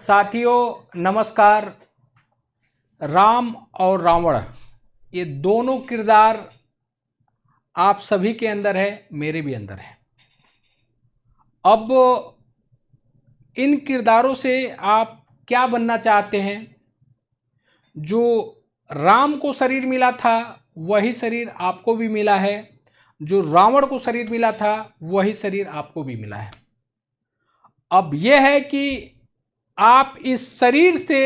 साथियों नमस्कार। राम और रावण ये दोनों किरदार आप सभी के अंदर है, मेरे भी अंदर है। अब इन किरदारों से आप क्या बनना चाहते हैं? जो राम को शरीर मिला था वही शरीर आपको भी मिला है, जो रावण को शरीर मिला था वही शरीर आपको भी मिला है। अब यह है कि आप इस शरीर से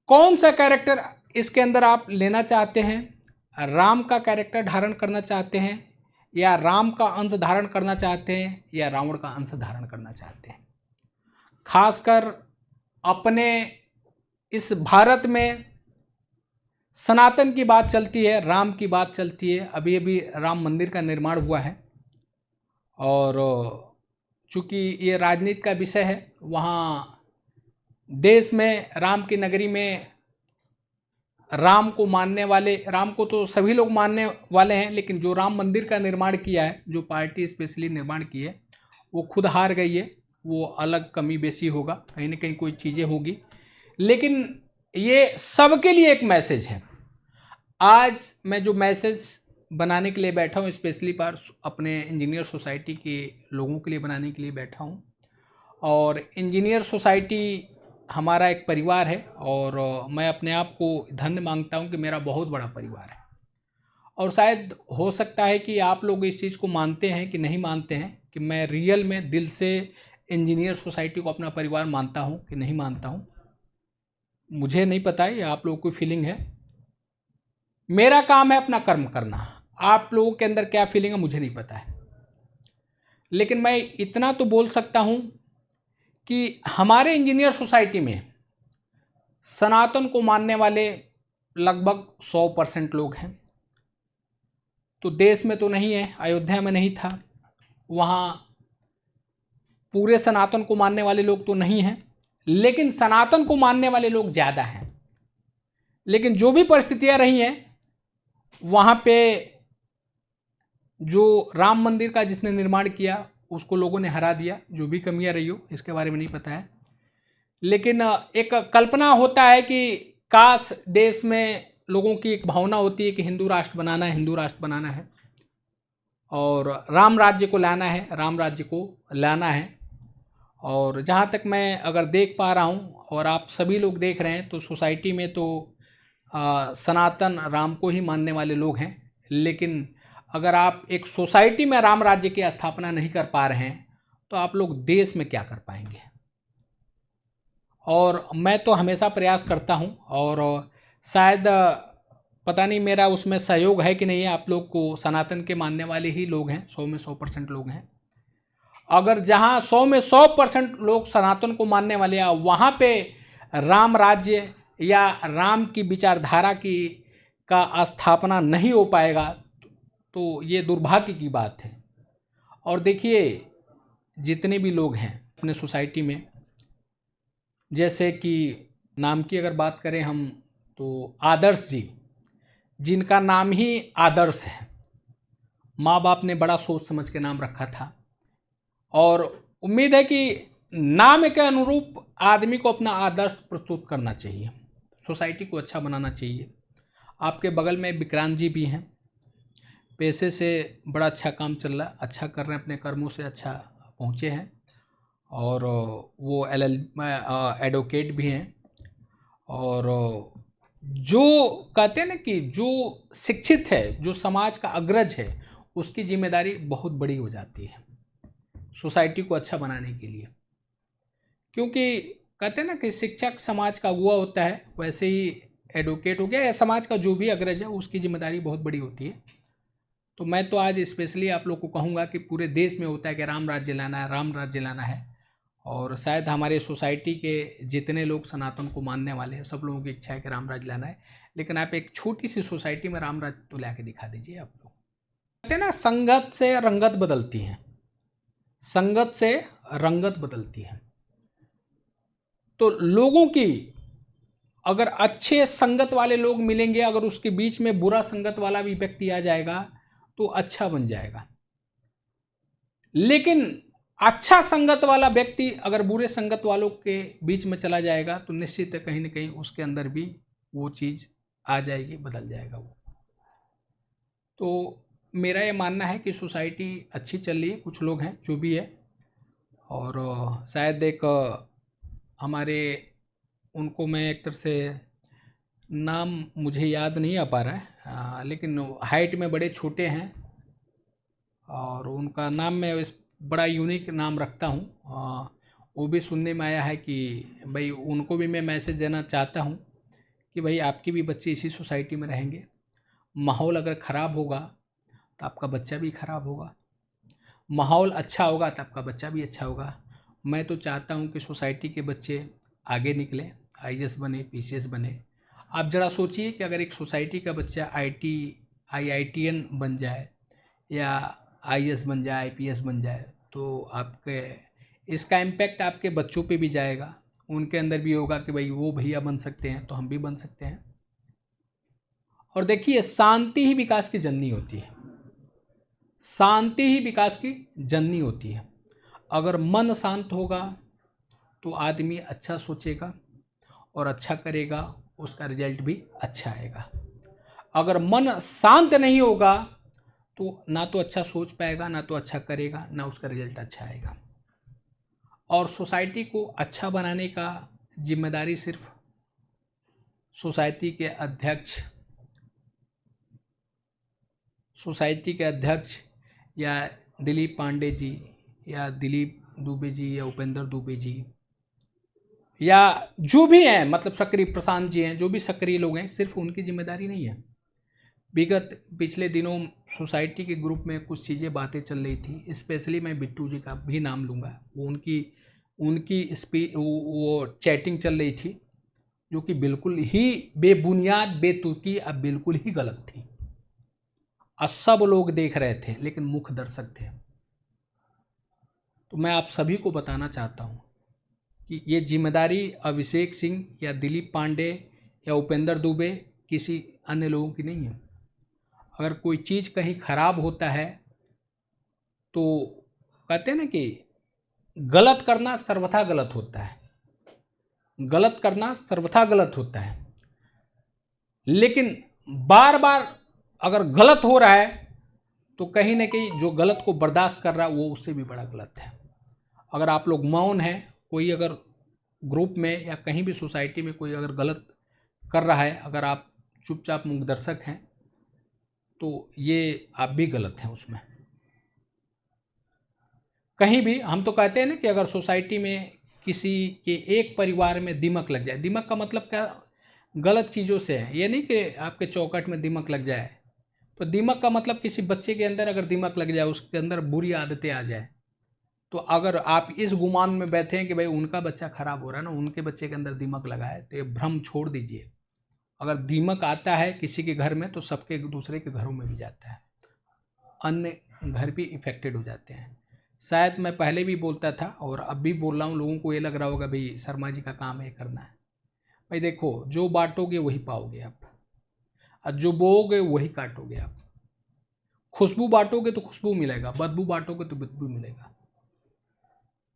कौन सा कैरेक्टर इसके अंदर आप लेना चाहते हैं? राम का कैरेक्टर धारण करना चाहते हैं, या राम का अंश धारण करना चाहते हैं, या रावण का अंश धारण करना चाहते हैं? खासकर अपने इस भारत में सनातन की बात चलती है, राम की बात चलती है। अभी अभी राम मंदिर का निर्माण हुआ है और चूँकि ये राजनीति का विषय है, वहाँ देश में राम की नगरी में राम को मानने वाले, राम को तो सभी लोग मानने वाले हैं, लेकिन जो राम मंदिर का निर्माण किया है, जो पार्टी स्पेशली निर्माण की है, वो खुद हार गई है। वो अलग कमी बेसी होगा, कहीं ना कहीं कोई चीज़ें होगी, लेकिन ये सबके लिए एक मैसेज है। आज मैं जो मैसेज बनाने के लिए बैठा हूँ, स्पेशली पर अपने इंजीनियर सोसाइटी के लोगों के लिए बनाने के लिए बैठा हूँ। और इंजीनियर सोसाइटी हमारा एक परिवार है और मैं अपने आप को धन्य मांगता हूँ कि मेरा बहुत बड़ा परिवार है। और शायद हो सकता है कि आप लोग इस चीज़ को मानते हैं कि नहीं मानते हैं, कि मैं रियल में दिल से इंजीनियर सोसाइटी को अपना परिवार मानता हूँ कि नहीं मानता हूँ, मुझे नहीं पता है, ये आप लोगों की फीलिंग है। मेरा काम है अपना कर्म करना। आप लोगों के अंदर क्या फीलिंग है मुझे नहीं पता है, लेकिन मैं इतना तो बोल सकता हूँ कि हमारे इंजीनियर सोसाइटी में सनातन को मानने वाले लगभग 100% लोग हैं। तो देश में तो नहीं है, अयोध्या में नहीं था, वहाँ पूरे सनातन को मानने वाले लोग तो नहीं हैं, लेकिन सनातन को मानने वाले लोग ज़्यादा हैं। लेकिन जो भी परिस्थितियाँ रही हैं, वहाँ पे जो राम मंदिर का जिसने निर्माण किया उसको लोगों ने हरा दिया। जो भी कमियां रही हो इसके बारे में नहीं पता है, लेकिन एक कल्पना होता है कि काश देश में लोगों की एक भावना होती है कि हिंदू राष्ट्र बनाना है, हिंदू राष्ट्र बनाना है और राम राज्य को लाना है, राम राज्य को लाना है। और जहाँ तक मैं अगर देख पा रहा हूँ और आप सभी लोग देख रहे हैं, तो सोसाइटी में तो सनातन राम को ही मानने वाले लोग हैं। लेकिन अगर आप एक सोसाइटी में राम राज्य की स्थापना नहीं कर पा रहे हैं, तो आप लोग देश में क्या कर पाएंगे? और मैं तो हमेशा प्रयास करता हूं, और शायद पता नहीं मेरा उसमें सहयोग है कि नहीं है। आप लोग को सनातन के मानने वाले ही लोग हैं, 100 में 100% लोग हैं। अगर जहां 100 में 100% लोग सनातन को मानने वाले हैं, वहां पे राम राज्य या राम की विचारधारा की का स्थापना नहीं हो पाएगा, तो ये दुर्भाग्य की बात है। और देखिए, जितने भी लोग हैं अपने सोसाइटी में, जैसे कि नाम की अगर बात करें हम, तो आदर्श जी, जिनका नाम ही आदर्श है, माँ बाप ने बड़ा सोच समझ के नाम रखा था, और उम्मीद है कि नाम के अनुरूप आदमी को अपना आदर्श प्रस्तुत करना चाहिए, सोसाइटी को अच्छा बनाना चाहिए। आपके बगल में विक्रांत जी भी हैं, पैसे से बड़ा अच्छा काम चल रहा है, अच्छा कर रहे हैं, अपने कर्मों से अच्छा पहुँचे हैं, और वो एडवोकेट भी हैं। और जो कहते हैं ना कि जो शिक्षित है, जो समाज का अग्रज है, उसकी जिम्मेदारी बहुत बड़ी हो जाती है सोसाइटी को अच्छा बनाने के लिए। क्योंकि कहते हैं ना कि शिक्षक समाज का अगुआ होता है, वैसे ही एडवोकेट हो गया या समाज का जो भी अग्रज है, उसकी जिम्मेदारी बहुत बड़ी होती है। तो मैं तो आज स्पेशली आप लोग को कहूँगा कि पूरे देश में होता है कि राम राज्य लाना है, राम राज्य लाना है। और शायद हमारे सोसाइटी के जितने लोग सनातन को मानने वाले हैं, सब लोगों की इच्छा है कि राम राज्य लाना है। लेकिन आप एक छोटी सी सोसाइटी में राम राज्य तो ला के दिखा दीजिए। आप लोग कहते हैं ना, संगत से रंगत बदलती है, संगत से रंगत बदलती है। तो लोगों की अगर अच्छे संगत वाले लोग मिलेंगे, अगर उसके बीच में बुरा संगत वाला भी व्यक्ति आ जाएगा तो अच्छा बन जाएगा। लेकिन अच्छा संगत वाला व्यक्ति अगर बुरे संगत वालों के बीच में चला जाएगा तो निश्चित है कहीं ना कहीं उसके अंदर भी वो चीज़ आ जाएगी, बदल जाएगा वो। तो मेरा ये मानना है कि सोसाइटी अच्छी चल रही है, कुछ लोग हैं जो भी है, और शायद एक हमारे, उनको मैं एक तरह से नाम मुझे याद नहीं आ पा रहा है, लेकिन हाइट में बड़े छोटे हैं और उनका नाम मैं इस बड़ा यूनिक नाम रखता हूँ। वो भी सुनने में आया है कि भाई उनको भी मैं मैसेज देना चाहता हूँ कि भाई आपके भी बच्चे इसी सोसाइटी में रहेंगे, माहौल अगर ख़राब होगा तो आपका बच्चा भी ख़राब होगा, माहौल अच्छा होगा तो आपका बच्चा भी अच्छा होगा। मैं तो चाहता हूँ कि सोसाइटी के बच्चे आगे निकलें, आईएएस बने, पीसीएस बने। आप ज़रा सोचिए कि अगर एक सोसाइटी का बच्चा आईआईटीएन बन जाए या आईएएस बन जाए, आईपीएस बन जाए, तो आपके इसका इम्पैक्ट आपके बच्चों पे भी जाएगा, उनके अंदर भी होगा कि भाई वो भैया बन सकते हैं तो हम भी बन सकते हैं। और देखिए, शांति ही विकास की जननी होती है, शांति ही विकास की जननी होती है। अगर मन शांत होगा तो आदमी अच्छा सोचेगा और अच्छा करेगा, उसका रिजल्ट भी अच्छा आएगा। अगर मन शांत नहीं होगा तो ना तो अच्छा सोच पाएगा, ना तो अच्छा करेगा, ना उसका रिजल्ट अच्छा आएगा। और सोसाइटी को अच्छा बनाने का जिम्मेदारी सिर्फ सोसाइटी के अध्यक्ष, या दिलीप पांडे जी या दिलीप दुबे जी या उपेंद्र दुबे जी या जो भी हैं, मतलब सक्रिय प्रशांत जी हैं, जो भी सक्रिय लोग हैं, सिर्फ उनकी जिम्मेदारी नहीं है। विगत पिछले दिनों सोसाइटी के ग्रुप में कुछ चीज़ें बातें चल रही थी, स्पेशली मैं बिट्टू जी का भी नाम लूँगा। वो उनकी वो चैटिंग चल रही थी जो कि बिल्कुल ही बेबुनियाद, बेतुकी, अब बिल्कुल ही गलत थी। और सब लोग देख रहे थे लेकिन मुख्य दर्शक थे। तो मैं आप सभी को बताना चाहता हूँ कि ये जिम्मेदारी अभिषेक सिंह या दिलीप पांडे या उपेंद्र दुबे किसी अन्य लोगों की नहीं है। अगर कोई चीज़ कहीं खराब होता है तो कहते हैं ना कि गलत करना सर्वथा गलत होता है, गलत करना सर्वथा गलत होता है, लेकिन बार बार अगर गलत हो रहा है तो कहीं ना कहीं जो गलत को बर्दाश्त कर रहा है वो उससे भी बड़ा गलत है। अगर आप लोग मौन हैं, कोई अगर ग्रुप में या कहीं भी सोसाइटी में कोई अगर गलत कर रहा है, अगर आप चुपचाप मूकदर्शक हैं तो ये आप भी गलत हैं उसमें। कहीं भी हम तो कहते हैं ना कि अगर सोसाइटी में किसी के एक परिवार में दीमक लग जाए, दीमक का मतलब क्या, गलत चीज़ों से है, ये नहीं कि आपके चौखट में दीमक लग जाए। तो दीमक का मतलब किसी बच्चे के अंदर अगर दीमक लग जाए, उसके अंदर बुरी आदतें आ जाए, तो अगर आप इस गुमान में बैठे हैं कि भाई उनका बच्चा खराब हो रहा है ना, उनके बच्चे के अंदर दीमक लगा है, तो ये भ्रम छोड़ दीजिए। अगर दीमक आता है किसी के घर में तो सबके दूसरे के घरों में भी जाता है, अन्य घर भी इफेक्टेड हो जाते हैं। शायद मैं पहले भी बोलता था और अब भी बोल रहा हूँ, लोगों को ये लग रहा होगा भाई शर्मा जी का काम है करना है। भाई देखो, जो बांटोगे वही पाओगे आप, और जो बोओगे वही काटोगे आप। खुशबू बांटोगे तो खुशबू मिलेगा, बदबू बांटोगे तो बदबू मिलेगा।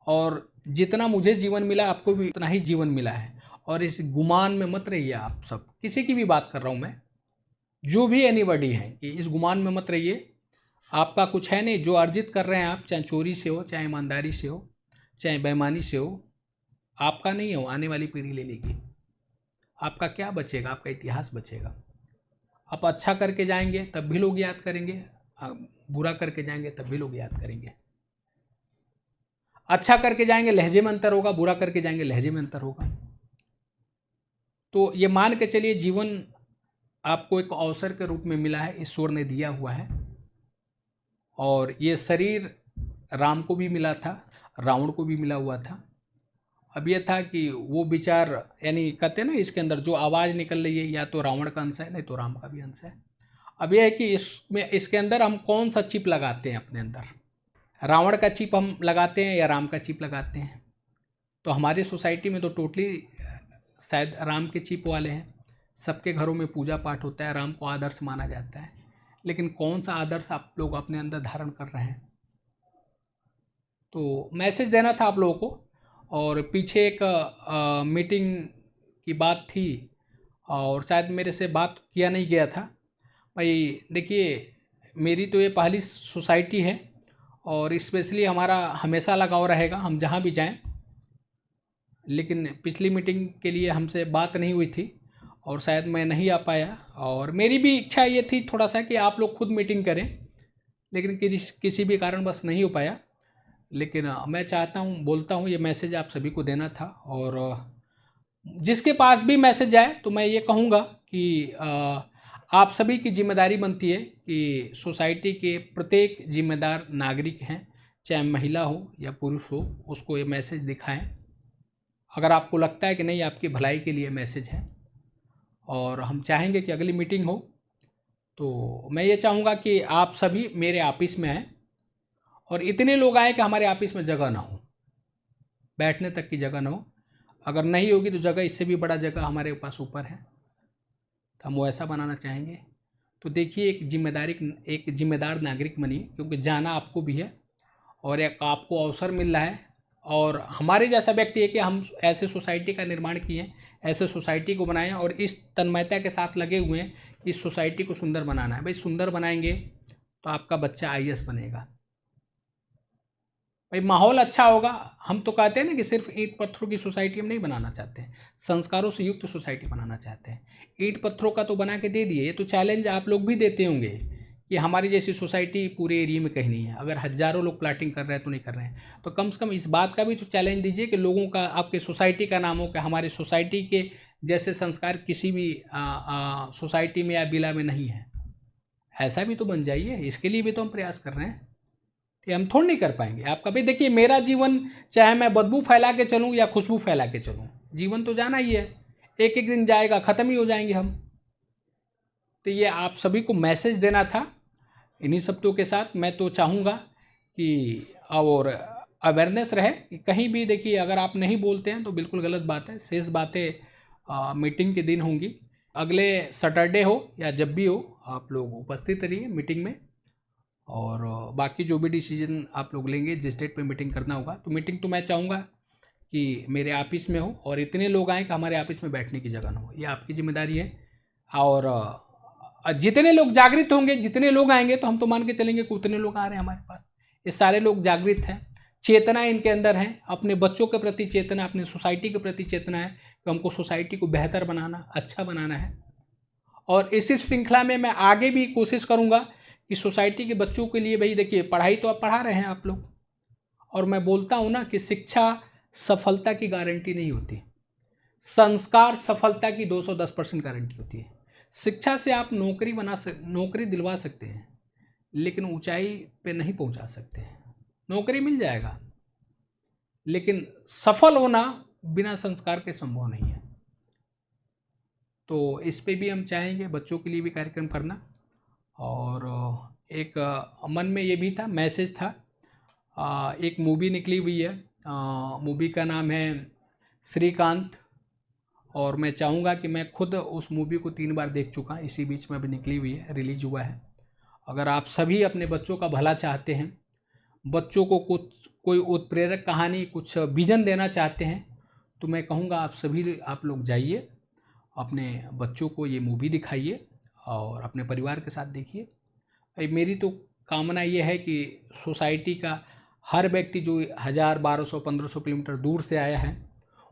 और जितना मुझे जीवन मिला आपको भी उतना ही जीवन मिला है। और इस गुमान में मत रहिए आप सब, किसी की भी बात कर रहा हूँ मैं, जो भी एनीबॉडी है, कि इस गुमान में मत रहिए। आपका कुछ है नहीं, जो अर्जित कर रहे हैं आप, चाहे चोरी से हो, चाहे ईमानदारी से हो, चाहे बेईमानी से हो, आपका नहीं हो, आने वाली पीढ़ी ले लेगी। आपका क्या बचेगा? आपका इतिहास बचेगा। आप अच्छा करके जाएंगे तब भी लोग याद करेंगे, बुरा करके जाएंगे तब भी लोग याद करेंगे। अच्छा करके जाएंगे लहजे में अंतर होगा, बुरा करके जाएंगे लहजे में अंतर होगा। तो ये मान के चलिए, जीवन आपको एक अवसर के रूप में मिला है, ईश्वर ने दिया हुआ है। और ये शरीर राम को भी मिला था, रावण को भी मिला हुआ था। अब ये था कि वो विचार, यानी कहते हैं ना, इसके अंदर जो आवाज़ निकल रही है या तो रावण का अंश है, नहीं तो राम का भी अंश है। अब यह है कि इसके अंदर हम कौन सा चिप लगाते हैं अपने अंदर, रावण का चिप हम लगाते हैं या राम का चिप लगाते हैं। तो हमारी सोसाइटी में तो टोटली शायद राम के चिप वाले हैं। सबके घरों में पूजा पाठ होता है, राम को आदर्श माना जाता है। लेकिन कौन सा आदर्श आप लोग अपने अंदर धारण कर रहे हैं? तो मैसेज देना था आप लोगों को। और पीछे एक मीटिंग की बात थी और शायद मेरे से बात किया नहीं गया था। भाई देखिए, मेरी तो ये पहली सोसाइटी है और स्पेशली हमारा हमेशा लगाव रहेगा हम जहाँ भी जाएं। लेकिन पिछली मीटिंग के लिए हमसे बात नहीं हुई थी और शायद मैं नहीं आ पाया, और मेरी भी इच्छा ये थी थोड़ा सा कि आप लोग खुद मीटिंग करें, लेकिन किसी भी कारणवश नहीं हो पाया। लेकिन मैं चाहता हूँ, बोलता हूँ, ये मैसेज आप सभी को देना था। और जिसके पास भी मैसेज आए तो मैं ये कहूँगा कि आप सभी की जिम्मेदारी बनती है कि सोसाइटी के प्रत्येक जिम्मेदार नागरिक हैं, चाहे महिला हो या पुरुष हो, उसको ये मैसेज दिखाएं अगर आपको लगता है कि नहीं आपकी भलाई के लिए मैसेज है। और हम चाहेंगे कि अगली मीटिंग हो तो मैं ये चाहूँगा कि आप सभी मेरे ऑफिस में आएँ और इतने लोग आए कि हमारे ऑफिस में जगह ना हो, बैठने तक की जगह ना हो। अगर नहीं होगी तो जगह, इससे भी बड़ा जगह हमारे पास ऊपर है, तो हम वो ऐसा बनाना चाहेंगे। तो देखिए, एक जिम्मेदार नागरिक बनिए, क्योंकि जाना आपको भी है और एक आपको अवसर मिल रहा है। और हमारे जैसा व्यक्ति है कि हम ऐसे सोसाइटी का निर्माण किए, ऐसे सोसाइटी को बनाएं और इस तन्मयता के साथ लगे हुए हैं कि इस सोसाइटी को सुंदर बनाना है। भाई सुंदर बनाएंगे तो आपका बच्चा आईएएस बनेगा, भाई माहौल अच्छा होगा। हम तो कहते हैं ना कि सिर्फ ईंट पत्थरों की सोसाइटी हम नहीं बनाना चाहते हैं, संस्कारों से युक्त सोसाइटी बनाना चाहते हैं। ईंट पत्थरों का तो बना के दे दिए, ये तो चैलेंज आप लोग भी देते होंगे कि हमारी जैसी सोसाइटी पूरे एरिया में कहीं नहीं है। अगर हज़ारों लोग प्लाटिंग कर रहे हैं तो नहीं कर रहे हैं, तो कम से कम इस बात का भी तो चैलेंज दीजिए कि लोगों का, आपके सोसाइटी का नाम हो कि हमारी सोसाइटी के जैसे संस्कार किसी भी सोसाइटी में या बिला में नहीं है। ऐसा भी तो बन जाइए, इसके लिए भी तो हम प्रयास कर रहे हैं। कि हम थोड़ा नहीं कर पाएंगे आपका। भाई देखिए, मेरा जीवन चाहे मैं बदबू फैला के चलूँ या खुशबू फैला के चलूँ, जीवन तो जाना ही है, एक एक दिन जाएगा, ख़त्म ही हो जाएंगे हम। तो ये आप सभी को मैसेज देना था। इन्हीं शब्दों के साथ मैं तो चाहूँगा कि और अवेयरनेस रहे कि कहीं भी देखिए, अगर आप नहीं बोलते हैं तो बिल्कुल गलत बात है। शेष बातें मीटिंग के दिन होंगी, अगले सैटरडे हो या जब भी हो, आप लोग उपस्थित रहिए मीटिंग में। और बाकी जो भी डिसीजन आप लोग लेंगे, जिस डेट पे मीटिंग करना होगा, तो मीटिंग तो मैं चाहूँगा कि मेरे ऑफिस में हो और इतने लोग आएँ कि हमारे ऑफिस में बैठने की जगह ना हो। ये आपकी जिम्मेदारी है। और जितने लोग जागृत होंगे, जितने लोग आएंगे, तो हम तो मान के चलेंगे कि उतने लोग आ रहे हैं हमारे पास। ये सारे लोग जागृत हैं, चेतना इनके अंदर है, अपने बच्चों के प्रति चेतना, अपने सोसाइटी के प्रति चेतना है कि हमको सोसाइटी को बेहतर बनाना, अच्छा बनाना है। और इसी श्रृंखला में मैं आगे भी कोशिश करूँगा कि सोसाइटी के बच्चों के लिए, भाई देखिए, पढ़ाई तो आप पढ़ा रहे हैं आप लोग, और मैं बोलता हूँ ना कि शिक्षा सफलता की गारंटी नहीं होती, संस्कार सफलता की 210% गारंटी होती है। शिक्षा से आप नौकरी दिलवा सकते हैं, लेकिन ऊंचाई पे नहीं पहुंचा सकते हैं। नौकरी मिल जाएगा, लेकिन सफल होना बिना संस्कार के संभव नहीं है। तो इस पे भी हम चाहेंगे बच्चों के लिए भी कार्यक्रम करना। और एक मन में ये भी था, मैसेज था, एक मूवी निकली हुई है, मूवी का नाम है श्रीकांत, और मैं चाहूँगा कि मैं खुद उस मूवी को 3 बार देख चुका, इसी बीच में अभी निकली हुई है, रिलीज हुआ है। अगर आप सभी अपने बच्चों का भला चाहते हैं, बच्चों को कोई उत्प्रेरक कहानी, कुछ विजन देना चाहते हैं, तो मैं कहूँगा आप लोग जाइए, अपने बच्चों को ये मूवी दिखाइए और अपने परिवार के साथ देखिए। भाई मेरी तो कामना ये है कि सोसाइटी का हर व्यक्ति जो 1000, 1200, 1500 किलोमीटर दूर से आया है,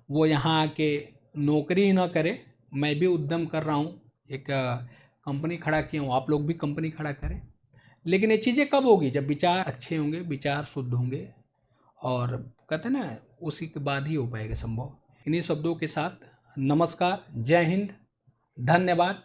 वो यहाँ आके नौकरी ही ना करे। मैं भी उद्यम कर रहा हूँ, एक कंपनी खड़ा किया हूँ, आप लोग भी कंपनी खड़ा करें। लेकिन ये चीज़ें कब होगी? जब विचार अच्छे होंगे, विचार शुद्ध होंगे, और कहते हैं ना, उसी के बाद ही हो पाएगा संभव। इन्हीं शब्दों के साथ नमस्कार, जय हिंद, धन्यवाद।